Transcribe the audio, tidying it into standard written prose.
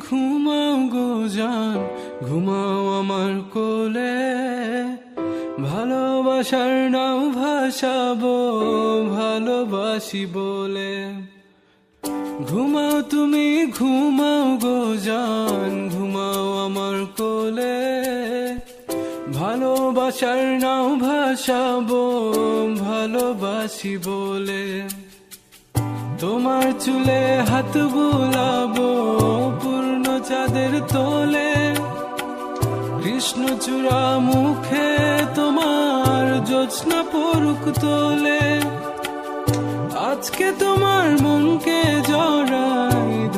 ঘুমাও গো জান, ঘুমাও আমার কোলে। ভালোবাসার নাও ভাসাবো ভালোবাসি বলে। ঘুমাও তুমি ঘুমাও গো জান, ঘুমাও আমার কোলে। ভালোবাসার নাও ভাসাবো ভালোবাসি বলে। তোমার চুলে হাত বুলাবো পূর্ণ চাঁদের তোলে। কৃষ্ণচূড়া মুখে তোমার জ্যোৎস্না পরুক তোলে। আজকে তোমার মনকে জড়াই